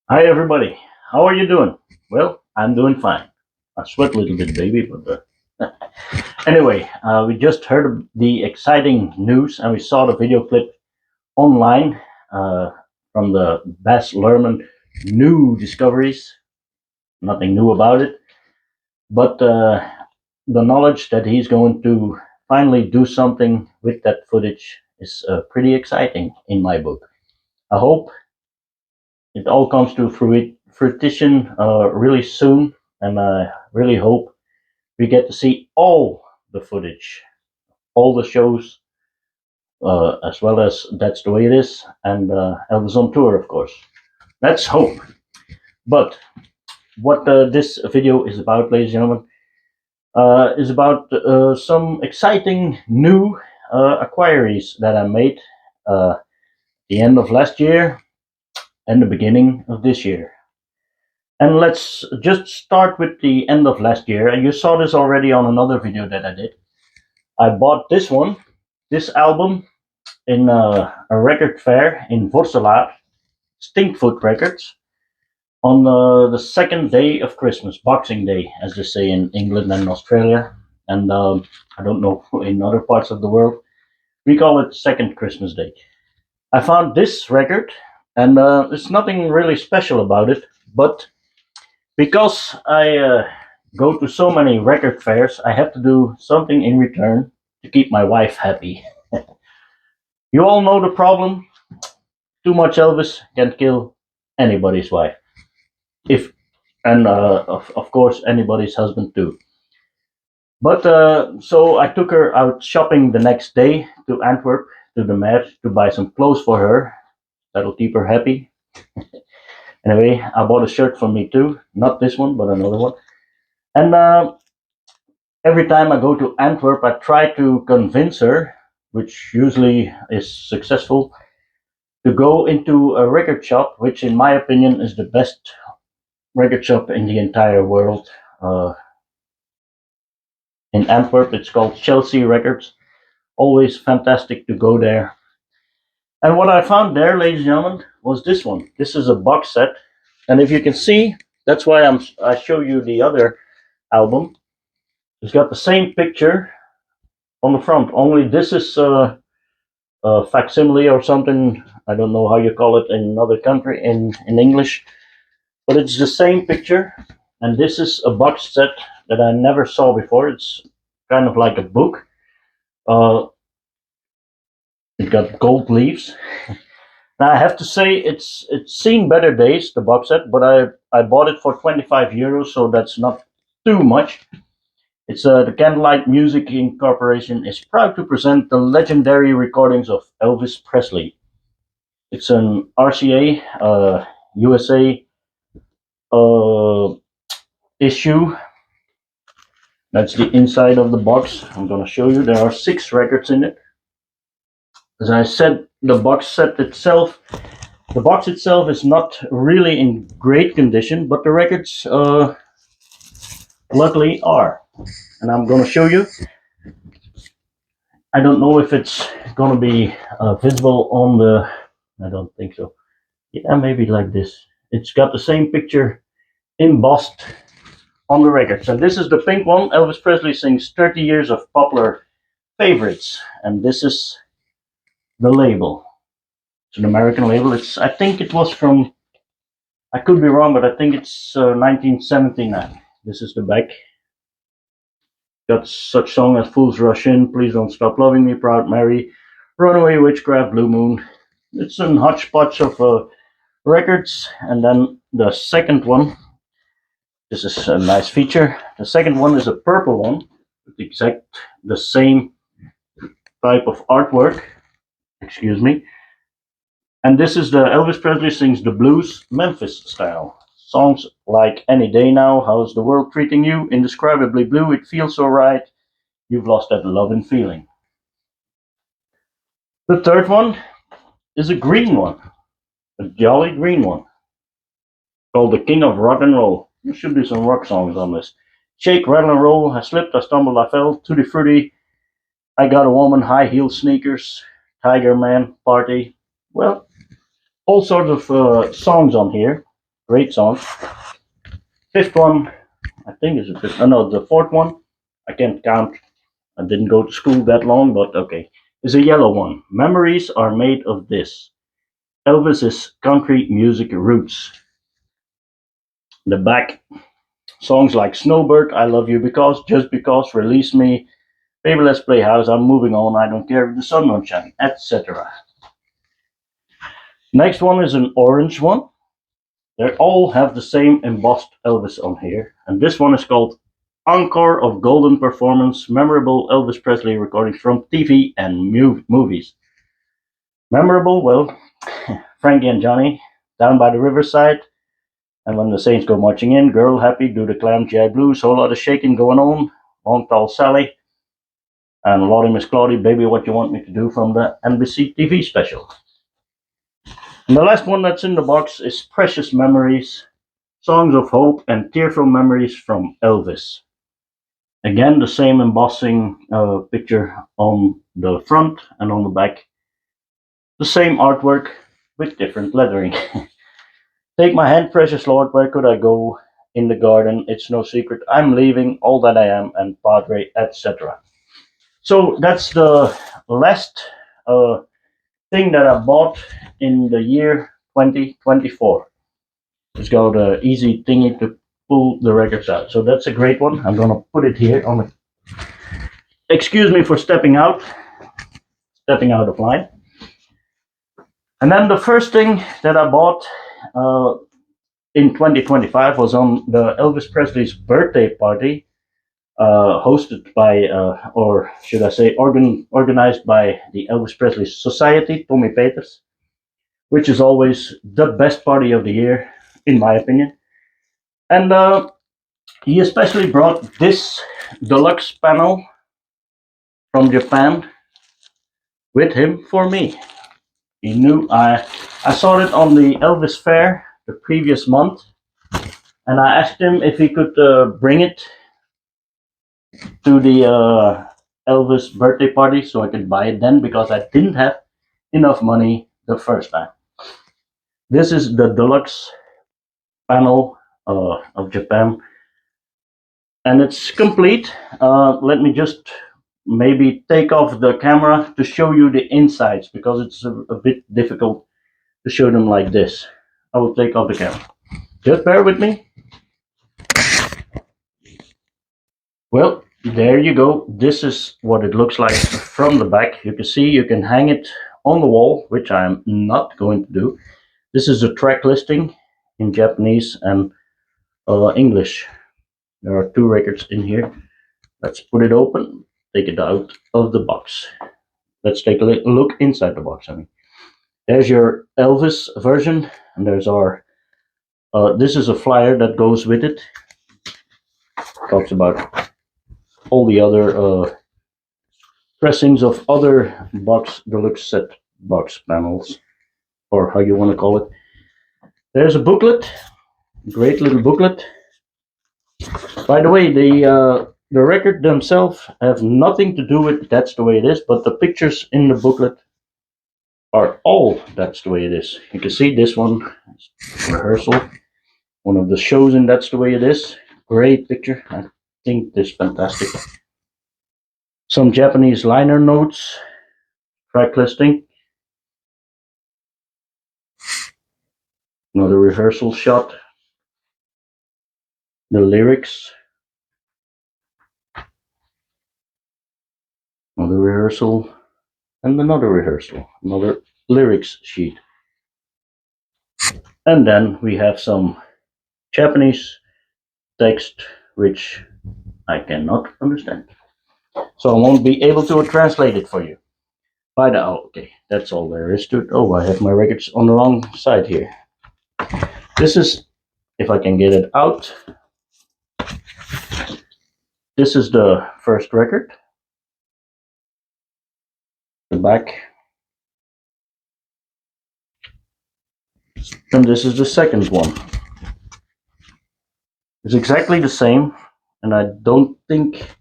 Hi everybody, how are you doing? Well, I'm doing fine. I sweat a little bit, baby, but anyway, we just heard the exciting news and we saw the video clip online uh, from the Baz Luhrmann new discoveries. Nothing new about it, but the knowledge that he's going to finally do something with that footage is pretty exciting in my book. I hope it all comes to fruition really soon, and I really hope we get to see all the footage, all the shows, as well as That's the Way It Is, and Elvis on tour, of course. Let's hope. But what this video is about, ladies and gentlemen, is about some exciting new acquiries that I made the end of last year and the beginning of this year. And let's just start with the end of last year. And you saw this already on another video that I did. I bought this album, in a record fair in Vorselaar, Stinkfoot Records, on the second day of Christmas, Boxing Day, as they say in England and Australia. And I don't know in other parts of the world. We call it Second Christmas Day. I found this record, and there's nothing really special about it, but because I go to so many record fairs, I have to do something in return to keep my wife happy. You all know the problem. Too much Elvis can kill anybody's wife. If and of course anybody's husband too. But so I took her out shopping the next day to Antwerp to the Met to buy some clothes for her. That'll keep her happy. Anyway, I bought a shirt for me too. Not this one, but another one. And every time I go to Antwerp, I try to convince her, which usually is successful, to go into a record shop, which in my opinion is the best record shop in the entire world. In Antwerp, it's called Chelsea Records. Always fantastic to go there. And what I found there, ladies and gentlemen, was this one. This is a box set, and if you can see, that's why I show you the other album. It's got the same picture on the front. Only this is a facsimile or something. I don't know how you call it in another country in English, but it's the same picture. And this is a box set that I never saw before. It's kind of like a book. Uh, it got gold leaves. Now I have to say it's seen better days, the box set, but I bought it for 25 euros, so that's not too much. It's the Candlelight Music Incorporation is proud to present the legendary recordings of Elvis Presley. It's an RCA USA uh, issue. That's the inside of the box. I'm gonna show you. There are 6 records in it. As I said, the box itself is not really in great condition, but the records luckily are. And I'm gonna show you. I don't know if it's gonna be visible on the. I don't think so. Yeah, maybe like this. It's got the same picture embossed on the records. And this is the pink one. Elvis Presley sings 30 years of popular favorites. And this is the label. It's an American label. I think it was from, I could be wrong, but I think it's 1979. This is the back. Got such songs as Fools Rush In, Please Don't Stop Loving Me, Proud Mary, Runaway Witchcraft, Blue Moon. It's a hodgepodge of records. And then the second one, this is a nice feature. The second one is a purple one with exact the same type of artwork. Excuse me. And this is the Elvis Presley Sings the Blues Memphis style. Songs like Any Day Now, How's the World Treating You, Indescribably Blue, It Feels So Right, You've Lost That Love and Feeling. The third one is a green one, a jolly green one, called The King of Rock and Roll. There should be some rock songs on this. Shake, rattle, and roll. I slipped, I stumbled, I fell. Tutti Frutti. I got a woman. High heel sneakers. Tiger Man. Party. Well, all sorts of songs on here. Great song. Fifth one, I think is a fifth. Oh, no, the fourth one. I can't count. I didn't go to school that long, but okay. Is a yellow one. Memories are made of this. Elvis's country music roots. The back, songs like Snowbird, I Love You Because, Just Because, Release Me, Baby Let's Play House, I'm Moving On, I Don't Care If the Sun Don't Shine, etc. Next one is an orange one. They all have the same embossed Elvis on here, and this one is called Encore of Golden Performance, Memorable Elvis Presley Recordings from TV and Movies. Memorable, well, Frankie and Johnny, Down by the Riverside, and when the Saints go marching in, Girl Happy, Do the Clam, GI Blues, Whole Lot of Shaking Going On, Long Tall Sally, and Lottie Miss Claudie, Baby What You Want Me to Do from the NBC TV special. And the last one that's in the box is Precious Memories, Songs of Hope and Tearful Memories from Elvis. Again, the same embossing picture on the front and on the back. The same artwork with different lettering. Take my hand, precious Lord, where could I go? In the garden, it's no secret, I'm leaving, all that I am, and Padre, etc. So that's the last thing that I bought in the year 2024. It's got an easy thingy to pull the records out. So that's a great one. I'm gonna put it here on the. Excuse me for stepping out of line. And then the first thing that I bought in 2025 was on the Elvis Presley's birthday party, hosted by, or should I say, organized by the Elvis Presley Society, Tommy Peters, which is always the best party of the year, in my opinion. And he especially brought this deluxe panel from Japan with him for me. He knew I saw it on the Elvis Fair the previous month, and I asked him if he could bring it to the Elvis birthday party so I could buy it then, because I didn't have enough money the first time. This is the deluxe panel of Japan, and it's complete. Let me just maybe take off the camera to show you the insides, because it's a bit difficult to show them like this. I will take off the camera. Just bear with me. Well, there you go. This is what it looks like from the back. You can see you can hang it on the wall, which I'm not going to do. This is a track listing in Japanese and English. There are 2 records in here. Let's put it open, take it out of the box. Let's take a look inside the box. There's your Elvis version, and there's our, this is a flyer that goes with it. Talks about all the other pressings of other box deluxe set box panels, or how you want to call it. There's a booklet, great little booklet. By the way, the record themselves have nothing to do with That's the Way It Is, but the pictures in the booklet are all That's the Way It Is. You can see this one, rehearsal, one of the shows in That's the Way It Is. Great picture. I think this is fantastic. Some Japanese liner notes, track listing, another rehearsal shot, the lyrics, another rehearsal, and another rehearsal, another lyrics sheet. And then we have some Japanese text which I cannot understand. So I won't be able to translate it for you. Okay, that's all there is to it. Oh, I have my records on the wrong side here. This is, if I can get it out, this is the first record. The back. And this is the second one. It's exactly the same, and I don't think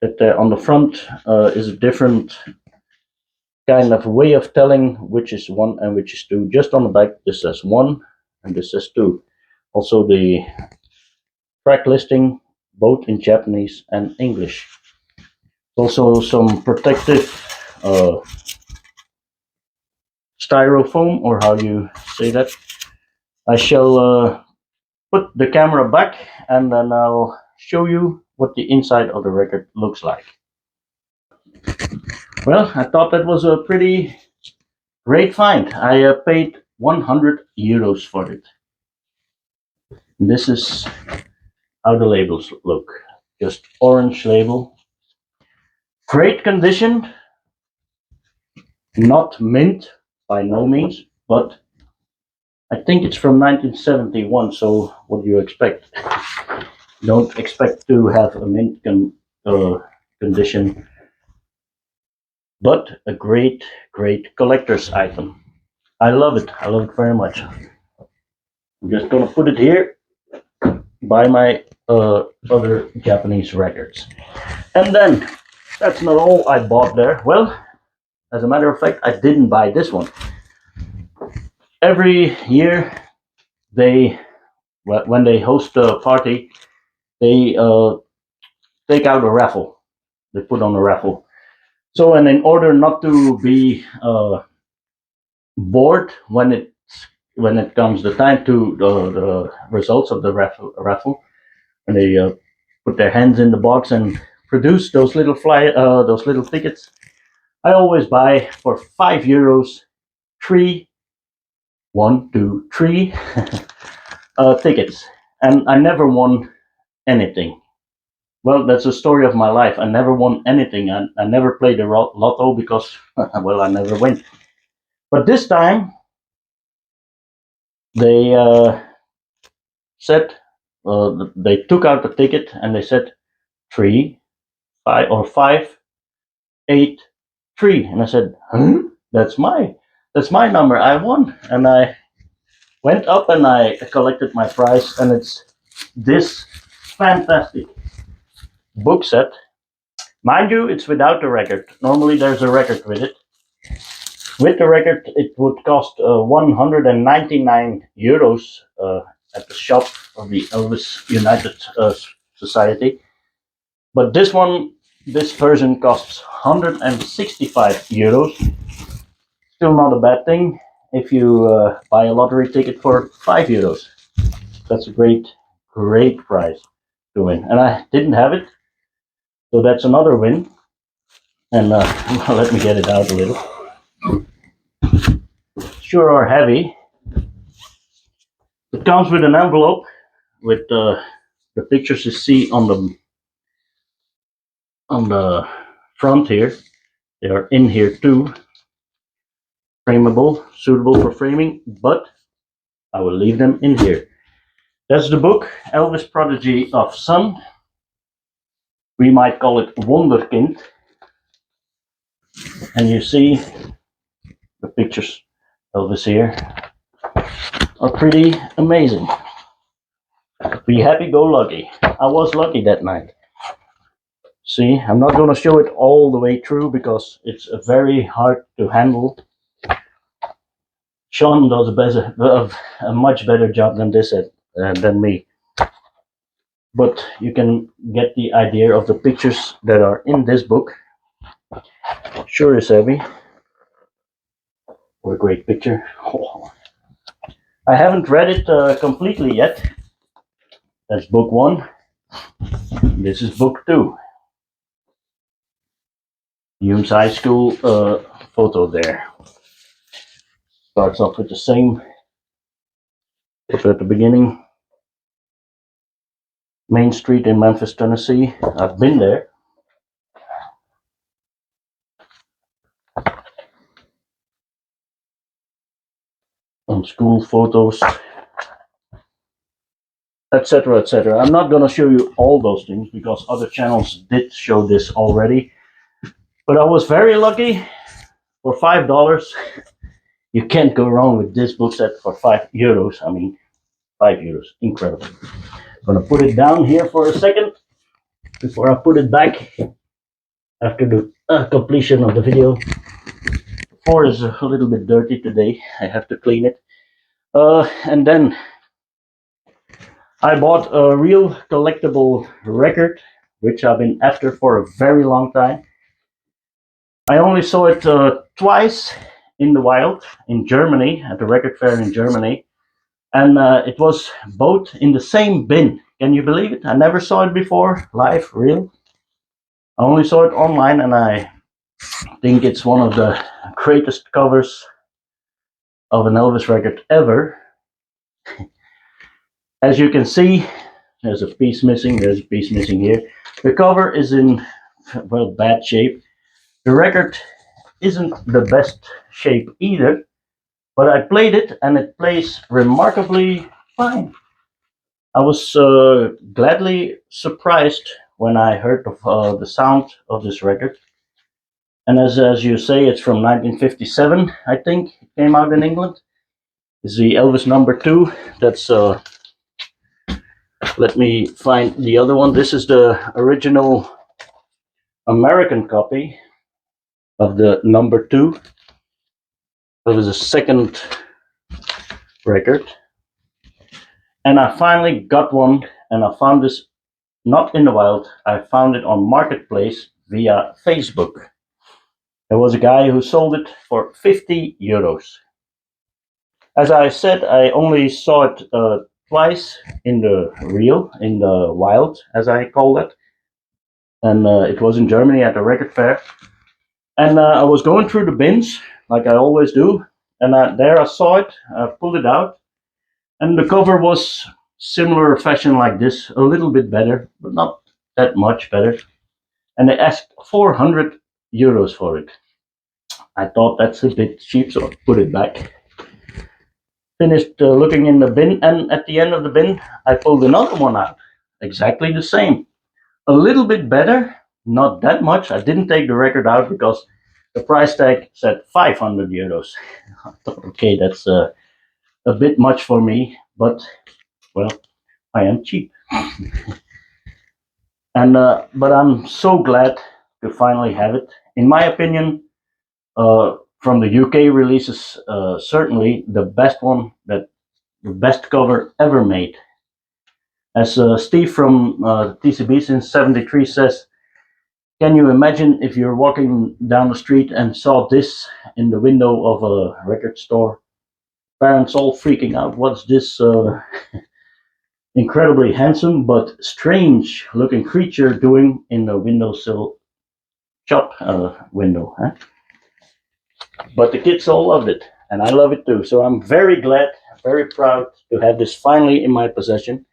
that on the front is a different kind of way of telling which is 1 and which is 2. Just on the back, this says 1 and this says 2. Also the track listing, both in Japanese and English. Also some protective uh, styrofoam, or how do you say that? I shall put the camera back and then I'll show you what the inside of the record looks like. Well, I thought that was a pretty great find. I paid 100 euros for it. This is how the labels look. Just orange label. Great condition. Not mint by no means, but I think it's from 1971, so what do you expect? Don't expect to have a mint condition, but a great, great collector's item. I love it. I love it very much. I'm just gonna put it here by my other Japanese records. And then, that's not all I bought there. Well, as a matter of fact, I didn't buy this one. Every year, when they host a party, they take out a raffle. They put on a raffle. So, and in order not to be bored when it comes the time to the results of the raffle, when they put their hands in the box and produce those little tickets, I always buy for €5 three, 1, 2, 3 tickets, and I never won anything. Well, that's the story of my life. I never won anything. I never played the lotto because, well, I never win. But this time, they said, they took out the ticket and they said 3, 5, or 5, 8, 3, and I said, huh? That's my number. I won, and I went up and I collected my prize, and it's this fantastic book set. Mind you, it's without the record. Normally there's a record with it. With the record, it would cost 199 euros at the shop of the Elvis United Society. But this version costs 165 euros. Still not a bad thing if you buy a lottery ticket for 5 euros. That's a great, great prize to win. And I didn't have it, so that's another win. And let me get it out a little. Sure are heavy. It comes with an envelope with the pictures you see on the front here. They are in here too. Frameable, suitable for framing, but I will leave them in here. That's the book, Elvis Prodigy of Sun. We might call it Wonderkind. And you see the pictures Elvis here are pretty amazing. Be happy, go lucky. I was lucky that night. See, I'm not going to show it all the way through because it's very hard to handle. Sean does a much better job than this than me. But you can get the idea of the pictures that are in this book. Sure is heavy. What a great picture. Oh. I haven't read it completely yet. That's book 1. This is book 2. Hume's High School photo there. Starts off with the same photo at the beginning. Main Street in Memphis, Tennessee. I've been there. On school photos, etc., etc. I'm not going to show you all those things because other channels did show this already. But I was very lucky. For $5, you can't go wrong with this book set for 5 euros. I mean, 5 euros, incredible. I'm going to put it down here for a second before I put it back after the completion of the video. The floor is a little bit dirty today. I have to clean it. And then I bought a real collectible record, which I've been after for a very long time. I only saw it twice in the wild in Germany, at the record fair in Germany, and it was both in the same bin. Can you believe it? I never saw it before, live, real. I only saw it online, and I think it's one of the greatest covers of an Elvis record ever. As you can see, there's a piece missing, there's a piece missing here. The cover is in, well, bad shape. The record isn't the best shape either, but I played it and it plays remarkably fine. I was gladly surprised when I heard of the sound of this record. And as you say, it's from 1957, I think. It came out in England. It's the Elvis number 2. That's let me find the other one. This is the original American copy of the number 2. It was a second record. And I finally got one, and I found this not in the wild. I found it on Marketplace via Facebook. There was a guy who sold it for 50 euros. As I said, I only saw it twice in the real, in the wild, as I call it. And it was in Germany at a record fair. And I was going through the bins, like I always do. And there I saw it, I pulled it out. And the cover was similar fashion like this, a little bit better, but not that much better. And they asked 400 euros for it. I thought that's a bit cheap, so I put it back. Finished looking in the bin, and at the end of the bin, I pulled another one out. Exactly the same. A little bit better, not that much. I didn't take the record out because the price tag said 500 euros. I thought, okay, that's a bit much for me, but, well, I am cheap. And but I'm so glad to finally have it. In my opinion, from the UK releases, certainly the best one, that the best cover ever made. As Steve from TCB since '73 says, can you imagine if you're walking down the street and saw this in the window of a record store? Parents all freaking out. What's this incredibly handsome but strange looking creature doing in the windowsill shop window? Huh? But the kids all loved it, and I love it too. So I'm very glad, very proud to have this finally in my possession,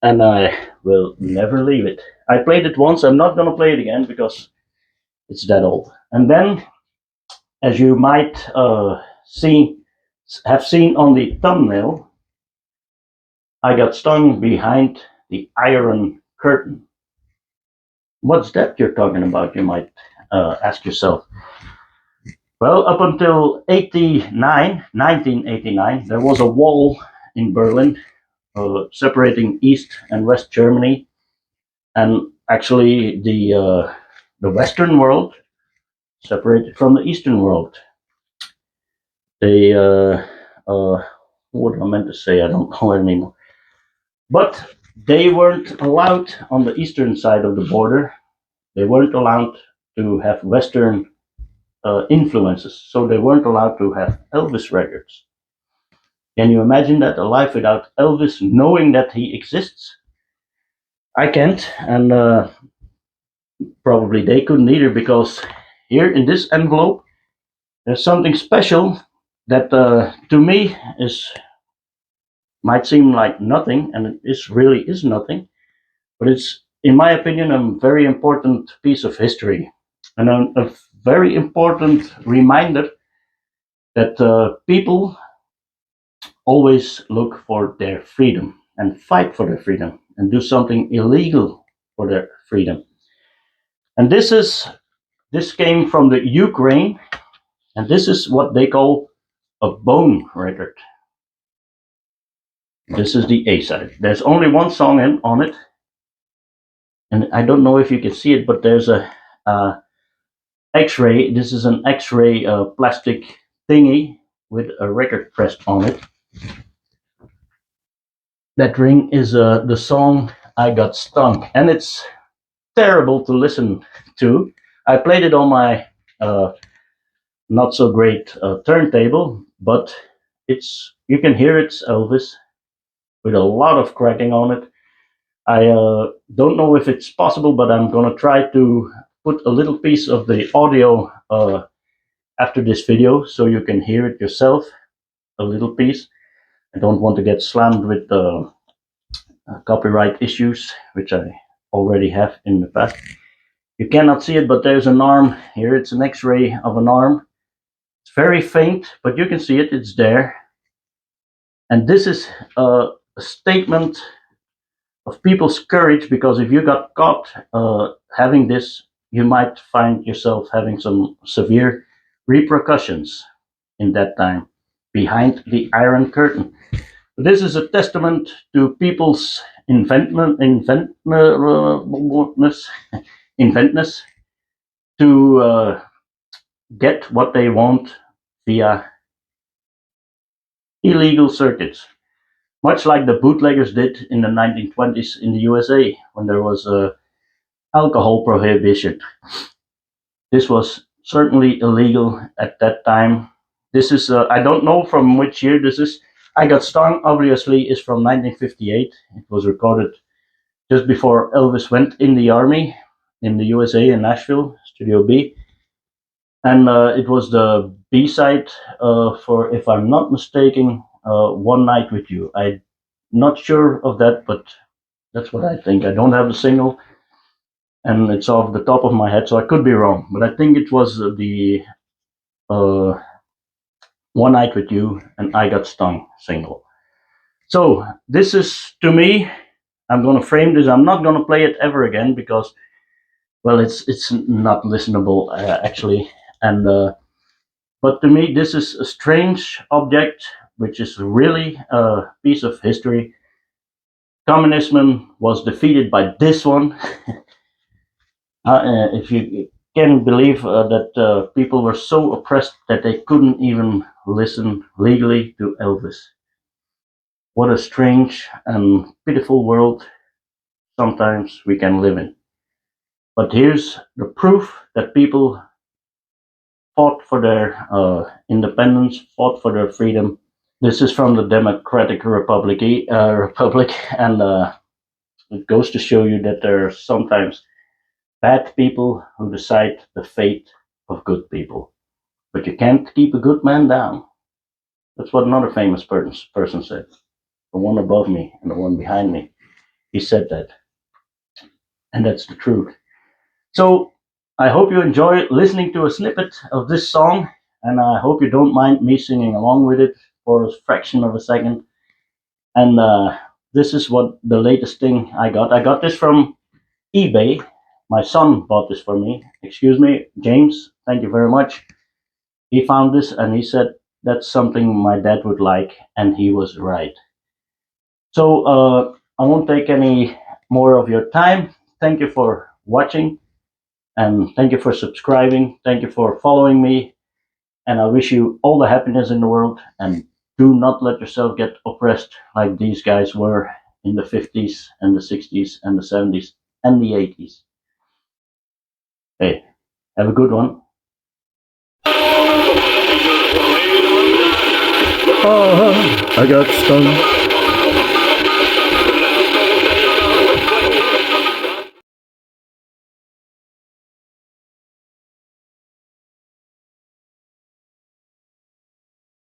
and I will never leave it. I played it once. I'm not going to play it again because it's that old. And then, as you might have seen on the thumbnail, I got stung behind the Iron Curtain. What's that you're talking about? You might ask yourself. Well, up until 1989, there was a wall in Berlin separating East and West Germany, and actually the Western world separated from the Eastern world. They what I meant to say, I don't know anymore. But they weren't allowed on the eastern side of the border. They weren't allowed to have Western influences, so they weren't allowed to have Elvis records. Can you imagine that? A life without Elvis, knowing that he exists? I can't, and probably they couldn't either, because here in this envelope, there's something special that to me is might seem like nothing, and it really is nothing, but it's, in my opinion, a very important piece of history, and a very important reminder that people always look for their freedom and fight for their freedom and do something illegal for their freedom. And this came from the Ukraine, and this is what they call a bone record. This is the A side. There's only one song on it, and I don't know if you can see it, but there's a X-ray. This is an X-ray plastic thingy with a record pressed on it. That ring is the song I Got Stung, and it's terrible to listen to. I played it on my uh, not so great turntable, but it's you can hear it's Elvis with a lot of cracking on it. I don't know if it's possible, but I'm gonna try to put a little piece of the audio after this video so you can hear it yourself. A little piece. I don't want to get slammed with copyright issues, which I already have in the past. You cannot see it, but there's an arm here. It's an X-ray of an arm. It's very faint, but you can see it. It's there. And this is a statement of people's courage, because if you got caught having this, you might find yourself having some severe repercussions in that time behind the Iron Curtain. This is a testament to people's inventness to get what they want via illegal circuits, much like the bootleggers did in the 1920s in the USA when there was a alcohol prohibition. This was certainly illegal at that time. This is I don't know from which year this is. I Got Stung obviously is from 1958. It was recorded just before Elvis went in the army in the USA in Nashville, Studio B. And it was the B side for, if I'm not mistaken, One Night with You. I'm not sure of that, but that's what I think. I don't have the single, and it's off the top of my head, so I could be wrong. But I think it was the uh, One Night with You and I Got Stung single. So this is, to me, I'm going to frame this. I'm not going to play it ever again because, well, it's not listenable actually, and but to me this is a strange object, which is really a piece of history. Communism was defeated by this one. If you can believe that people were so oppressed that they couldn't even listen legally to Elvis. What a strange and pitiful world sometimes we can live in. But here's the proof that people fought for their independence, fought for their freedom. This is from the Democratic Republic, and it goes to show you that there are sometimes bad people who decide the fate of good people. But you can't keep a good man down. That's what another famous person said. The one above me and the one behind me. He said that. And that's the truth. So I hope you enjoy listening to a snippet of this song, and I hope you don't mind me singing along with it for a fraction of a second. And this is what the latest thing I got. I got this from eBay. My son bought this for me. Excuse me, James, thank you very much. He found this and he said that's something my dad would like, and he was right. So I won't take any more of your time. Thank you for watching, and thank you for subscribing. Thank you for following me, and I wish you all the happiness in the world, and do not let yourself get oppressed like these guys were in the 50s and the 60s and the 70s and the 80s. Hey, have a good one. I got stung.